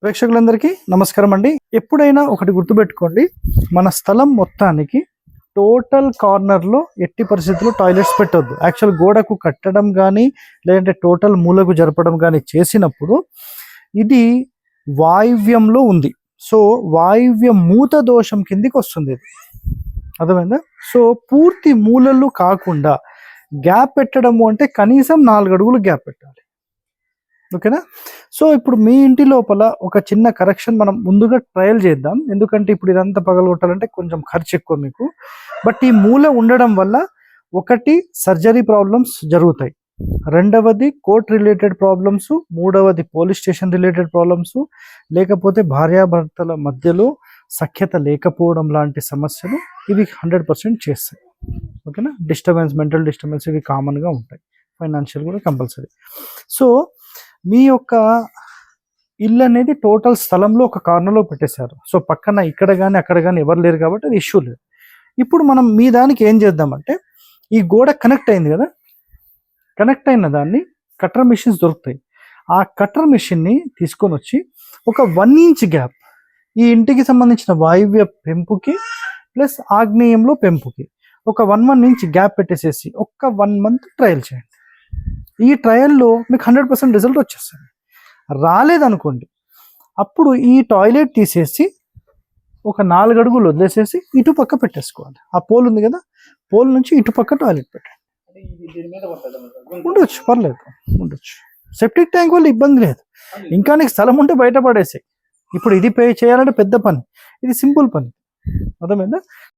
ప్రేక్షకులందరికీ నమస్కారం అండి. ఎప్పుడైనా ఒకటి గుర్తుపెట్టుకోండి, మన స్థలం మొత్తానికి టోటల్ కార్నర్లో ఎట్టి పరిస్థితుల్లో టాయిలెట్స్ పెట్టొద్దు. యాక్చువల్ గోడకు కట్టడం కానీ లేదంటే టోటల్ మూలకు జరపడం కానీ చేసినప్పుడు ఇది వాయువ్యంలో ఉంది. సో వాయువ్య మూత దోషం కిందికి వస్తుంది ఇది. అర్థమైందా? సో పూర్తి మూలలు కాకుండా గ్యాప్ పెట్టడము అంటే కనీసం 4 అడుగులు గ్యాప్ పెట్టాలి. ఓకేనా? సో ఇప్పుడు మీ ఇంటి లోపల ఒక చిన్న కరెక్షన్ మనం ముందుగా ట్రయల్ చేద్దాం. ఎందుకంటే ఇప్పుడు ఇదంతా పగలగొట్టాలంటే కొంచెం ఖర్చు ఎక్కువ మీకు. బట్ ఈ మూల ఉండడం వల్ల ఒకటి సర్జరీ ప్రాబ్లమ్స్ జరుగుతాయి, రెండవది కోర్ట్ రిలేటెడ్ ప్రాబ్లమ్స్, మూడవది పోలీస్ స్టేషన్ రిలేటెడ్ ప్రాబ్లమ్స్, లేకపోతే భార్యాభర్తల మధ్యలో సఖ్యత లేకపోవడం లాంటి సమస్యలు ఇవి 100% చేస్తాయి. ఓకేనా? డిస్టర్బెన్స్, మెంటల్ డిస్టర్బెన్స్ ఇవి కామన్గా ఉంటాయి. ఫైనాన్షియల్ కూడా కంపల్సరీ. సో మీ యొక్క ఇల్లు అనేది టోటల్ స్థలంలో ఒక కార్నర్లో పెట్టేశారు. సో పక్కన ఇక్కడ కానీ అక్కడ కానీ ఎవరు లేరు కాబట్టి అది ఇష్యూ లేదు. ఇప్పుడు మనం మీ దానికి ఏం చేద్దామంటే, ఈ గోడ కనెక్ట్ అయింది కదా, కనెక్ట్ అయిన దాన్ని కటర్ మిషన్స్ దొరుకుతాయి. ఆ కటర్ మిషన్ని తీసుకొని వచ్చి ఒక 1 ఇంచ్ గ్యాప్ ఈ ఇంటికి సంబంధించిన వాయువ్య పెంపుకి ప్లస్ ఆగ్నేయంలో పెంపుకి ఒక 1 ఇంచ్ గ్యాప్ పెట్టేసేసి ఒక్క 1 మంత్ ట్రయల్ చేయండి. ఈ ట్రయల్లో మీకు 100% రిజల్ట్ వచ్చేస్తుంది. రాలేదనుకోండి, అప్పుడు ఈ టాయిలెట్ తీసేసి ఒక 4 అడుగులు వదిలేసేసి ఇటు పక్క పెట్టేసుకోవాలి. ఆ పోల్ ఉంది కదా, పోల్ నుంచి ఇటు పక్క టాయిలెట్ పెట్టండి. ఉండొచ్చు, పర్లేదు, ఉండొచ్చు. సెప్టిక్ ట్యాంక్ వల్ల ఇబ్బంది లేదు. ఇంకా నీకు స్థలం ఉంటే బయట పడేసాయి. ఇప్పుడు ఇది పే చేయాలంటే పెద్ద పని, ఇది సింపుల్ పని. అర్థమైందా?